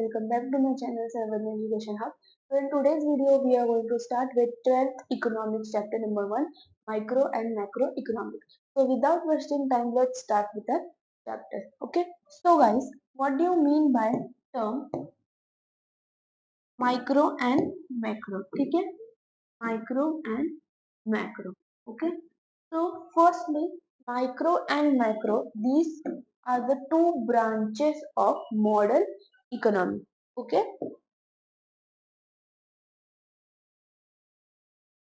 welcome back to my channel Sarvanya Education Hub. So in today's video we are going to start with 12th economics chapter number 1, micro and macro economics. So without wasting time, let's start with the chapter. Okay, so guys, what do you mean by term micro and macro? ठीक है, micro and macro. Okay, so firstly, micro and macro, these are the two branches of modern economy. Okay,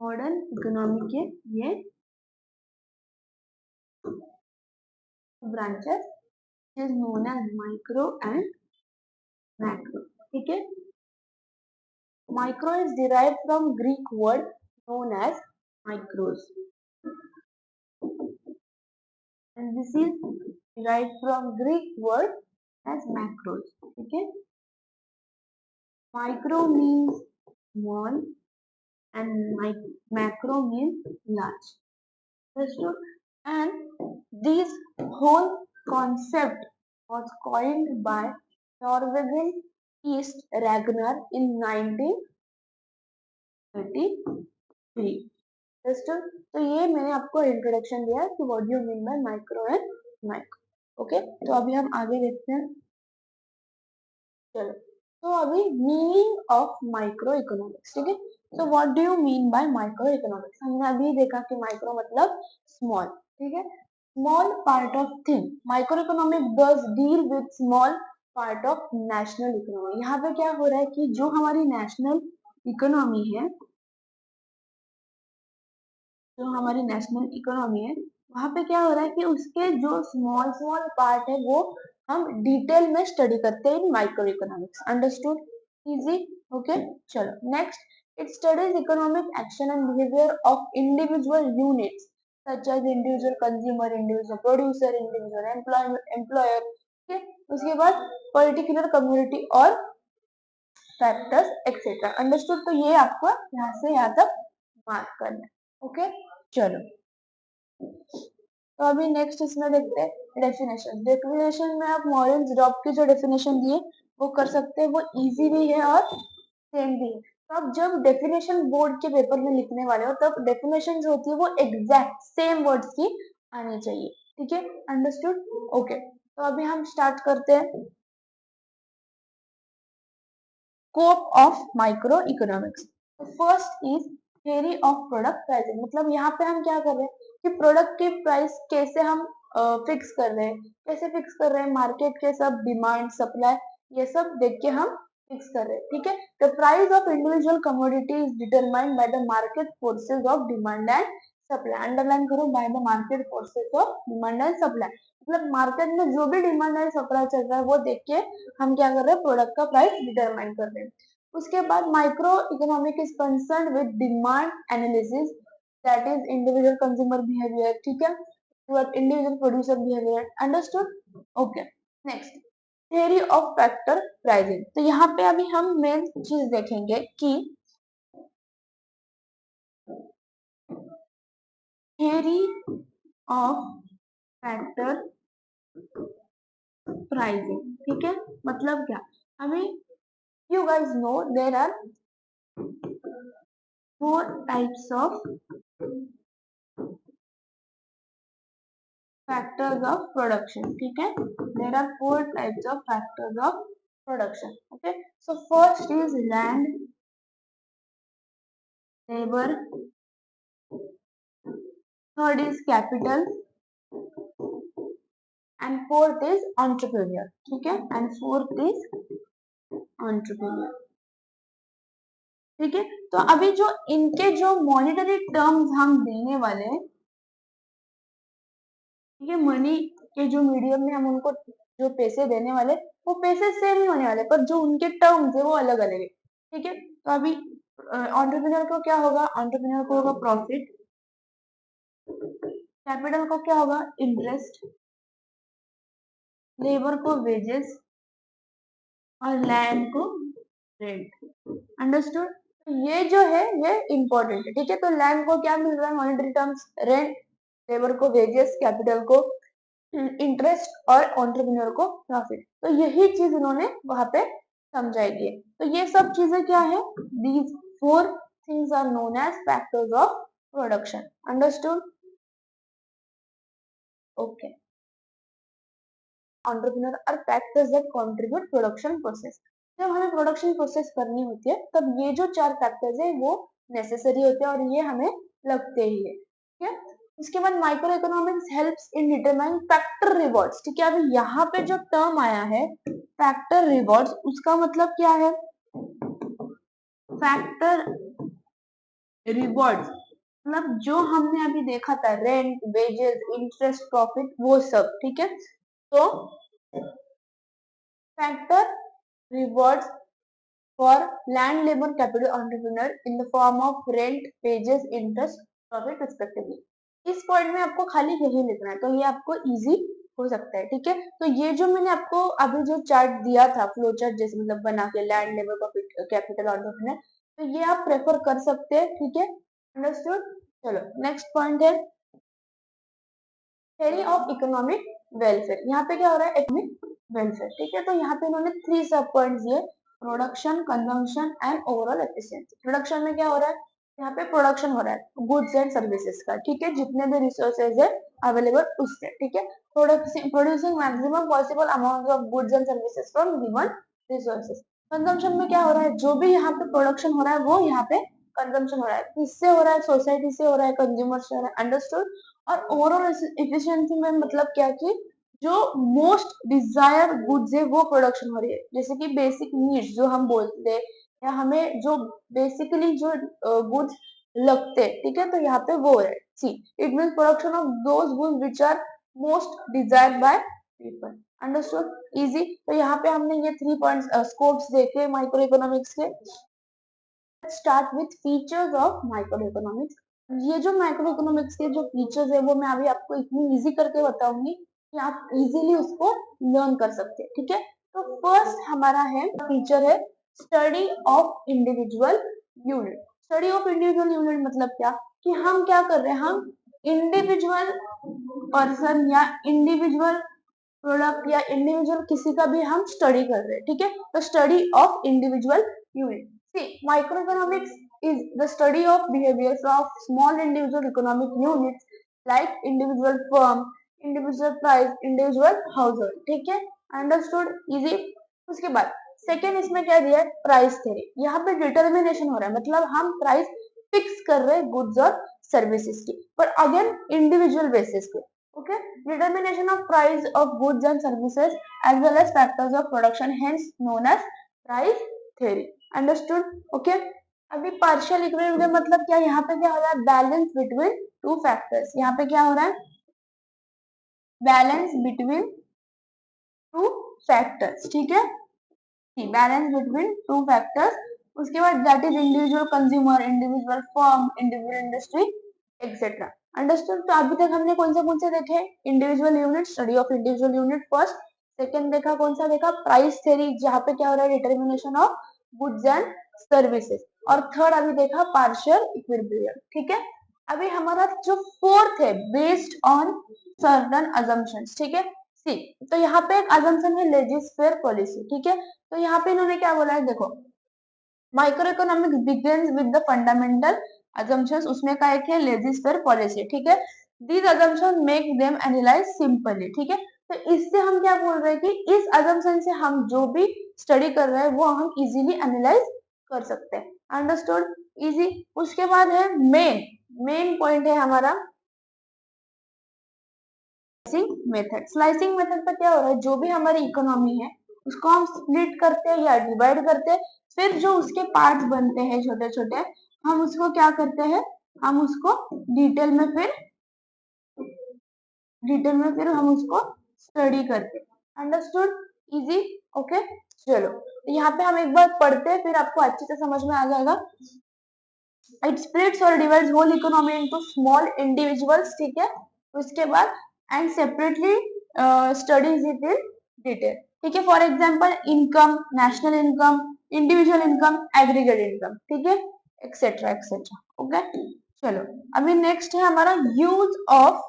modern economy के ये branches is known as micro and macro. ठीक है, micro is derived from Greek word known as micros and this is derived from Greek word as macros. ठीक है, micro means small and macro means large. Understood? And this whole concept was coined by Norwegian East Ragnar in 1933. Understood? तो ये मैंने आपको introduction दिया कि what do you mean by micro and macro. Okay, तो अभी हम आगे देखते हैं. चलो, तो अभी मीनिंग ऑफ माइक्रो इकोनॉमिक्स. ठीक है, so what do you mean by micro economics. हमने अभी देखा कि माइक्रो मतलब स्मॉल. ठीक है, small part of thing. Micro economic does deal with small part of national economy. यहाँ पे क्या हो रहा है कि जो हमारी नेशनल इकोनॉमी है, जो हमारी नेशनल इकोनॉमी है, वहां पे क्या हो रहा है कि उसके जो स्मॉल स्मॉल पार्ट है वो हम डिटेल में स्टडी करते हैं in microeconomics. Understood? Easy. Okay, चलो next. It studies economic action and behaviour of individual units such as individual consumer, individual producer, individual employer. ठीक है, उसके बाद पर्टिकुलर कम्युनिटी और फैक्टर्स एक्सेट्रा. अंडरस्टूड? तो ये आपको यहाँ से यहाँ तक मार्क करना है. ओके, चलो, तो अभी नेक्स्ट इसमें देखते हैं डेफिनेशन. डेफिनेशन में आप मॉरिस डॉब की जो डेफिनेशन दिए वो कर सकते हैं. वो इजी भी है और सेम भी है. तो आप जब डेफिनेशन बोर्ड के पेपर में लिखने वाले हो तब डेफिनेशन जो होती है वो एग्जैक्ट सेम वर्ड्स की आनी चाहिए. ठीक है, अंडरस्टूड? ओके, तो अभी हम स्टार्ट करते हैं. Scope of micro economics. First is theory of product pricing. मतलब यहाँ पे हम क्या कर रहे हैं कि प्रोडक्ट की प्राइस कैसे हम फिक्स कर रहे हैं. कैसे फिक्स कर रहे हैं? मार्केट के सब डिमांड सप्लाई ये सब देख के हम फिक्स कर रहे हैं. ठीक है, the price of individual commodity is determined by the market forces of demand and supply. Underline करो, by the market forces of demand and supply. मतलब मार्केट में जो भी डिमांड एंड सप्लाई चल रहा है वो देख के हम क्या कर रहे हैं? प्रोडक्ट का प्राइस डिटरमाइन कर रहे हैं. उसके बाद micro economic is concern with demand analysis that is individual consumer behaviour. ठीक है, individual producer behaviour. Understood? Okay, next theory of factor pricing. तो यहाँ पे अभी हम मेन चीज देखेंगे कि थ्योरी ऑफ फैक्टर प्राइसिंग. ठीक है, मतलब क्या? हमें you guys know there are four types of factors of production. ठीक है, there are four types of factors of production. Okay, so first is land, labor, third is capital and fourth is entrepreneur. ठीक है, and fourth is entrepreneur. ठीक है, तो अभी जो इनके जो मॉनेटरी टर्म्स हम देने वाले हैं, ठीक है, मनी के जो मीडियम में हम उनको जो पैसे देने वाले वो पैसे सेम ही होने वाले, पर जो उनके टर्म्स है वो अलग अलग है. ठीक है, तो अभी एंटरप्रेन्योर को क्या होगा? एंटरप्रेन्योर को होगा प्रॉफिट. कैपिटल को क्या होगा? इंटरेस्ट. लेबर को वेजेस और लैंड को रेंट. अंडरस्टूड? ये जो है ये इंपॉर्टेंट है. ठीक है, तो लैंड को क्या मिल रहा है? मॉनेटरी टर्म्स रेंट, लेबर को वेजेस, कैपिटल को इंटरेस्ट और एंटरप्रेन्योर को प्रॉफिट. तो यही चीज उन्होंने वहां पे समझाएगी। तो ये सब चीजें क्या है, these four things are known as factors of production. Understood? Okay. Entrepreneur are factors that contribute production process. जब हमें प्रोडक्शन प्रोसेस करनी होती है तब ये जो चार फैक्टर्स है वो नेसेसरी होते हैं और ये हमें लगते ही है। ठीक है, उसके बाद micro economics helps in determine factor rewards. ठीक है, अभी यहाँ पे जो टर्म आया है फैक्टर रिवॉर्ड्स, उसका मतलब क्या है? फैक्टर रिवॉर्ड्स मतलब जो हमने अभी देखा था, रेंट, वेजेस, इंटरेस्ट, प्रॉफिट, वो सब। ठीक है, तो factor rewards for land labor capital entrepreneur in the form of rent, wages, interest, profit respectively। इस पॉइंट में आपको खाली यही लिखना है, तो ये आपको इजी हो सकता है। ठीक है, तो ये जो मैंने आपको अभी जो चार्ट दिया था, फ्लो चार्ट जैसे मतलब बना के, लैंड लेबर कैपिटल एंटरप्रेन्योर, तो ये आप प्रेफर कर सकते हैं। ठीक है, अंडरस्टूड? चलो नेक्स्ट पॉइंट है थ्योरी ऑफ इकोनॉमिक वेलफेयर। यहाँ पे क्या हो रहा है? Economic welfare. ठीक है, तो यहाँ पे इन्होंने 3 सब पॉइंट्स दिए, production, consumption and overall efficiency. Production में क्या हो रहा है? यहाँ पे प्रोडक्शन हो रहा है गुड्स एंड सर्विसेज का। ठीक है, जितने भी रिसोर्सेज है अवेलेबल उससे। ठीक है, producing maximum possible amount of goods and services from given resources. Consumption में क्या हो रहा है? जो भी यहाँ पे प्रोडक्शन हो रहा है वो यहाँ पे कंजम्पशन हो रहा है। किससे हो रहा है? सोसाइटी से हो रहा है, कंज्यूमर से हो रहा है। अंडरस्टूड? और ओवरऑल एफिशिएंसी में मतलब क्या कि जो मोस्ट डिजायर गुड्स है वो प्रोडक्शन हो रही है, जैसे कि बेसिक नीड्स जो हम बोलते हैं, या हमें जो बेसिकली जो गुड्स लगते हैं। ठीक है, तो यहाँ पे वो है see, it means production of those goods which are most desired by people. Understood? Easy. तो यहाँ पे हमने ये 3 पॉइंट्स स्कोप्स देखे माइक्रो इकोनॉमिक्स के। Start with features of microeconomics. ये जो माइक्रो इकोनॉमिक्स के जो फीचर्स है वो मैं अभी आपको इतनी इजी करके बताऊंगी कि आप इजीली उसको लर्न कर सकते हैं। ठीक है, तो फर्स्ट हमारा है फीचर है study of individual unit. Study of individual unit मतलब क्या कि हम क्या कर रहे हैं, हम इंडिविजुअल पर्सन या इंडिविजुअल प्रोडक्ट या इंडिविजुअल किसी का भी हम स्टडी कर रहे हैं। ठीक है, तो study of individual unit. See, micro economics is the study of behaviors of small individual economic units like individual firm, individual price, individual household। ठीक है, अंडरस्टूड? इजी। उसके बाद सेकेंड इसमें क्या दिया है? Price theory. यहाँ पे डिटर्मिनेशन हो रहा है, मतलब हम प्राइस फिक्स कर रहे हैं गुड्स और सर्विसेज की, पर अगेन इंडिविजुअल बेसिस पे। Okay, determination of price of goods and services as well as factors of production, hence known as price theory। Understood? Okay, अभी पार्शियल इक्विलिब्रियम मतलब क्या? यहाँ पे क्या हो रहा है? Balance between two factors. यहाँ पे क्या हो रहा है? Balance between two factors. ठीक है, बैलेंस बिटवीन टू फैक्टर्स। उसके बाद that is individual consumer, individual firm, individual industry etcetera. Understood? तो अभी तक हमने कौन से देखे? Individual unit, study of individual unit first. Second देखा कौन सा? देखा प्राइस थ्योरी, जहाँ पे क्या हो रहा है? Determination of goods and services. और थर्ड अभी देखा पार्शियल इक्विलिब्रियम। ठीक है, अभी हमारा जो फोर्थ है बेस्ड ऑन सर्टन अजम्पशंस। ठीक है, सी, तो यहाँ पे एक अजम्पशन है लेजिस फेयर पॉलिसी। ठीक है, तो यहाँ पे इन्होंने क्या बोला है? देखो, micro economics begins with the fundamental assumptions, उसमें का एक है लेजिस फेयर पॉलिसी। ठीक है, these assumptions make them analyze simply। ठीक है, तो इससे हम क्या बोल रहे हैं कि इस assumption से हम जो भी स्टडी कर रहे हैं वो हम इजीली एनालाइज कर सकते हैं। अंडरस्टूड? इजी। उसके बाद है मेन पॉइंट है हमारा स्लाइसिंग मेथड। स्लाइसिंग मेथड पर क्या हो रहा है? जो भी हमारी इकोनॉमी है उसको हम स्प्लिट करते हैं या डिवाइड करते हैं, फिर जो उसके पार्ट्स बनते हैं छोटे छोटे, हम उसको क्या करते हैं? हम उसको डिटेल में फिर हम उसको स्टडी करते हैं। अंडरस्टूड? इजी। ओके, चलो तो यहाँ पे हम एक बार पढ़ते हैं फिर आपको अच्छे से समझ में आ जाएगा। इट स्प्लिट्स और divides whole economy into small individuals. ठीक है, उसके बाद and separately studies it in detail. ठीक है, for example income, national income, individual income, aggregate income. ठीक है, एक्सेट्रा एक्सेट्रा। ओके, चलो अभी नेक्स्ट है हमारा यूज ऑफ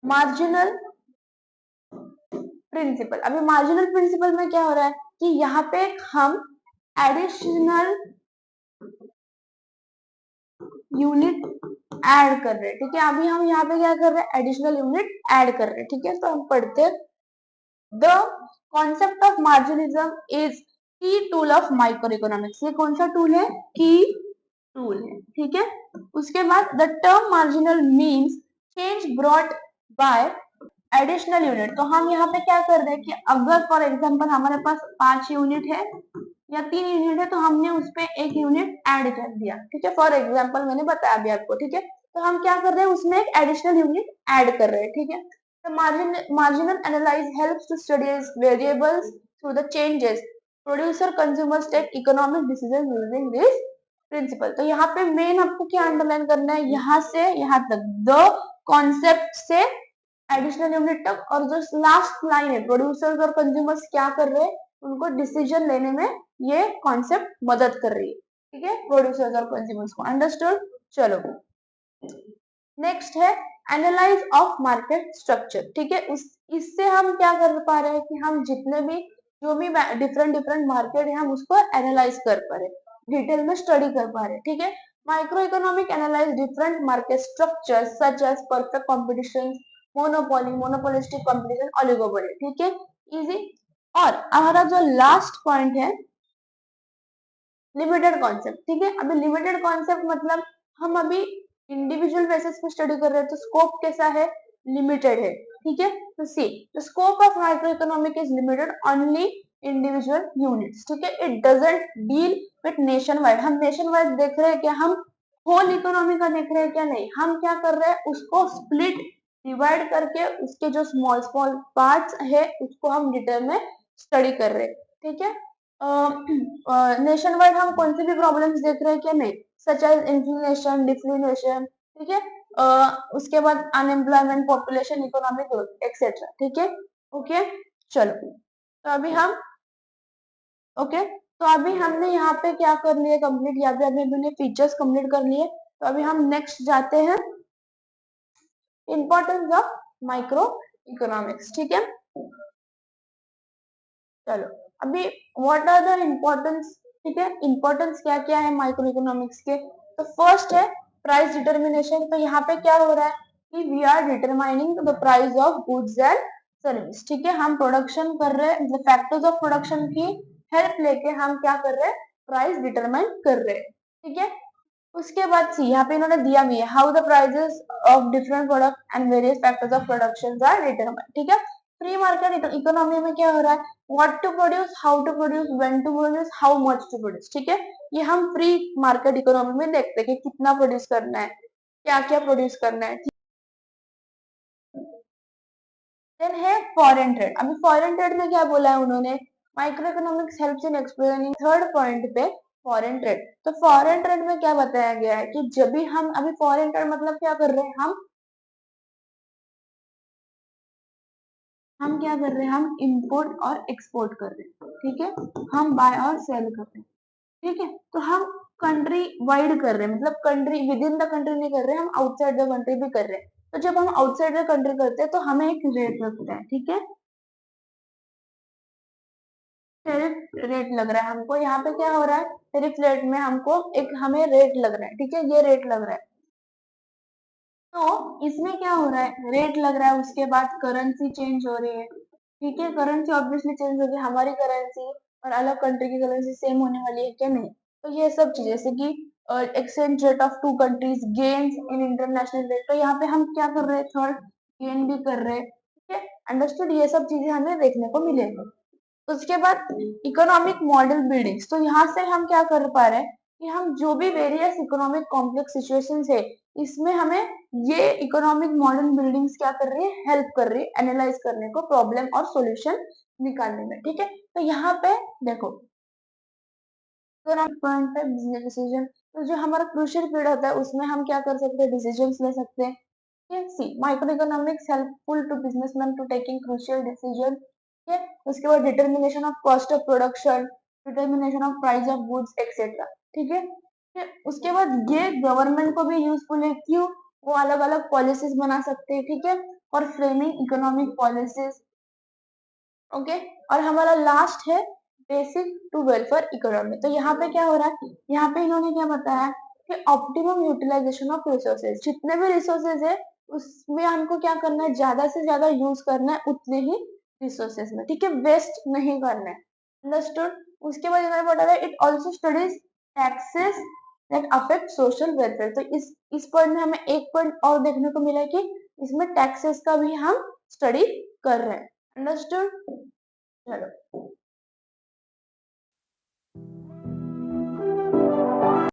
मार्जिनल प्रिंसिपल। अभी मार्जिनल प्रिंसिपल में क्या हो रहा है? कि यहाँ पे हम एडिशनल यूनिट ऐड कर रहे हैं, ठीक है। अभी हम यहाँ पे क्या कर रहे हैं, एडिशनल यूनिट ऐड कर रहे हैं, ठीक है। तो हम पढ़ते हैं, द कॉन्सेप्ट ऑफ मार्जिनिज्म इज की टूल ऑफ माइक्रो इकोनॉमिक्स। ये कौन सा टूल है, की टूल है, ठीक है। उसके बाद the term marginal means change brought by additional unit. तो हम यहाँ पे क्या कर रहे हैं कि अगर फॉर एग्जांपल हमारे पास 5 यूनिट है या 3 यूनिट है, तो हमने उस पे 1 यूनिट ऐड कर दिया, ठीक है। फॉर एग्जांपल मैंने बताया अभी आपको, ठीक है। तो हम क्या कर रहे हैं, उसमें एक एडिशनल यूनिट ऐड कर रहे हैं, ठीक है। The marginal analyze helps to study variables through the changes. Producer consumers take economic decisions using this principle. तो यहाँ पे मेन आपको क्या अंडरलाइन करना है, यहाँ से यहाँ तक द कॉन्सेप्ट से एडिशनल यूनिट तक, और जो लास्ट लाइन है प्रोड्यूसर्स और कंज्यूमर्स क्या कर रहे हैं, उनको डिसीजन लेने में ये कॉन्सेप्ट मदद कर रही है, ठीक है, प्रोड्यूसर्स और कंज्यूमर्स को। अंडरस्टूड। चलो नेक्स्ट है एनालाइज ऑफ मार्केट स्ट्रक्चर, ठीक है। इससे हम क्या कर पा रहे हैं कि हम जितने भी जो भी डिफरेंट डिफरेंट मार्केट है हम उसको एनालाइज कर पा रहे, डिटेल में स्टडी कर पा रहे, ठीक है। Micro economic analyse different market structure such as perfect competition, monopoly, monopolistic competition, oligopoly, ठीक है, इजी। और हमारा जो लास्ट पॉइंट है लिमिटेड कॉन्सेप्ट, ठीक है। अभी लिमिटेड कॉन्सेप्ट मतलब हम अभी इंडिविजुअल बेसिस पे स्टडी कर रहे हैं, तो स्कोप कैसा है, लिमिटेड है, ठीक है। तो see the scope of micro economic is limited only individual units, ठीक है। It doesn't deal with nation wide. हम नेशन वाइड देख रहे हैं क्या, हम होल इकोनॉमी का देख रहे हैं क्या, नहीं। हम क्या कर रहे हैं, उसको स्प्लिट डिवाइड करके उसके जो स्मॉल स्मॉल पार्ट्स है उसको हम डिटेल में स्टडी कर रहे हैं, ठीक है। नेशन वाइड हम कौन से भी प्रॉब्लम्स देख रहे हैं क्या, नहीं, सच एज इन्फ्लेशन, डिफ्लेशन, ठीक है। उसके बाद unemployment, population, economic growth etcetera, ठीक है। ओके चलो, तो अभी हम ओके तो अभी हमने यहाँ पे क्या कर लिया कंप्लीट, यहाँ पे हमने फीचर्स कंप्लीट कर लिए। तो अभी हम नेक्स्ट जाते हैं इंपॉर्टेंस ऑफ माइक्रो इकोनॉमिक्स, ठीक है। चलो अभी व्हाट आर द इम्पोर्टेंस, ठीक है, इम्पोर्टेंस क्या क्या है माइक्रो इकोनॉमिक्स के। तो फर्स्ट है प्राइस डिटर्मिनेशन। तो यहाँ पे क्या हो रहा है कि we are determining the price of goods and service, ठीक है। हम प्रोडक्शन कर रहे हैं, मतलब फैक्टर्स ऑफ प्रोडक्शन की हेल्प लेके हम क्या कर रहे हैं, प्राइस डिटरमाइन कर रहे हैं, ठीक है। उसके बाद सी यहाँ पे इन्होंने दिया भी है how the prices of different product and various factors of production are determined, ठीक है। फ्री मार्केट इकोनॉमी में क्या हो रहा है, what to produce, how to produce, when to produce, how much to produce, ठीक है। ये हम फ्री मार्केट इकोनॉमी में देखते हैं कि कितना प्रोड्यूस करना है, क्या क्या प्रोड्यूस करना है। देन है फॉरेन ट्रेड। अभी फॉरेन ट्रेड में क्या बोला है उन्होंने, micro economics helps in explaining, third point पे फॉरेन ट्रेड। तो फॉरेन ट्रेड में क्या बताया गया है कि जब भी हम अभी फॉरेन ट्रेड मतलब क्या कर रहे हैं, हम क्या कर रहे हैं, हम इंपोर्ट और एक्सपोर्ट कर रहे हैं, ठीक है। हम बाय और सेल कर रहे हैं, ठीक है। तो हम कंट्री वाइड कर रहे हैं, मतलब country with in the country नहीं कर रहे, हम आउटसाइड द कंट्री भी कर रहे हैं। तो जब हम आउटसाइड द कंट्री करते हैं तो हमें एक रेट लगता है, ठीक है, टेरिफ रेट लग रहा है हमको। यहाँ पे क्या हो रहा है, टेरिफ रेट में हमको एक हमें रेट लग रहा है, ठीक है, ये रेट लग रहा है। तो इसमें क्या हो रहा है, रेट लग रहा है, उसके बाद करेंसी चेंज हो रही है, ठीक है। करेंसी ऑब्वियसली चेंज होगी, हमारी करेंसी और अलग कंट्री की करेंसी सेम होने वाली है क्या, नहीं। तो ये सब चीज जैसे कि exchange rate of two countries, gains in international rate, तो यहाँ पे हम क्या कर रहे हैं, थर्ड गेन भी कर रहे हैं, ठीक है। अंडरस्टूड, ये सब चीजें हमें देखने को मिलेगी। उसके बाद इकोनॉमिक मॉडल बिल्डिंग्स। तो यहाँ से हम क्या कर पा रहे हैं कि हम जो भी वेरियस इकोनॉमिक कॉम्प्लेक्स सिचुएशंस है, इसमें हमें ये इकोनॉमिक मॉडल बिल्डिंग्स क्या कर रही है, हेल्प कर रही है एनालाइज करने को, प्रॉब्लम और सॉल्यूशन निकालने में, ठीक है। तो यहाँ पे देखो इकोनॉमिक पॉइंट पे बिजनेस डिसीजन, तो जो हमारा क्रूशियल पीरियड होता है उसमें हम क्या कर सकते हैं, डिसीजंस ले सकते हैं। See, microeconomics helpful to businessmen to taking crucial decision. ठीक है, उसके बाद determination of cost of production, determination of price of goods etcetera, ठीक है। फिर उसके बाद ये गवर्नमेंट को भी यूजफुल है, क्यों, वो अलग अलग पॉलिसीज बना सकते हैं, ठीक है, और फ्रेमिंग इकोनॉमिक पॉलिसीज, ओके। और हमारा लास्ट है बेसिक टू वेलफेयर इकोनॉमी। तो यहाँ पे क्या हो रहा है, यहाँ पे इन्होंने क्या बताया कि ऑप्टिमम यूटिलाइजेशन ऑफ रिसोर्सेज, जितने भी रिसोर्सेज है उसमें हमको क्या करना है, ज्यादा से ज्यादा यूज करना है उतने ही रिसोर्सेज में, ठीक है, वेस्ट नहीं करना है। अंडरस्टूड। उसके बाद इन्होंने बताया it also studies taxes that affect social welfare. तो इस पॉइंट में हमें एक पॉइंट और देखने को मिला कि इसमें टैक्सेस का भी हम स्टडी कर रहे हैं। अंडरस्टूड। चलो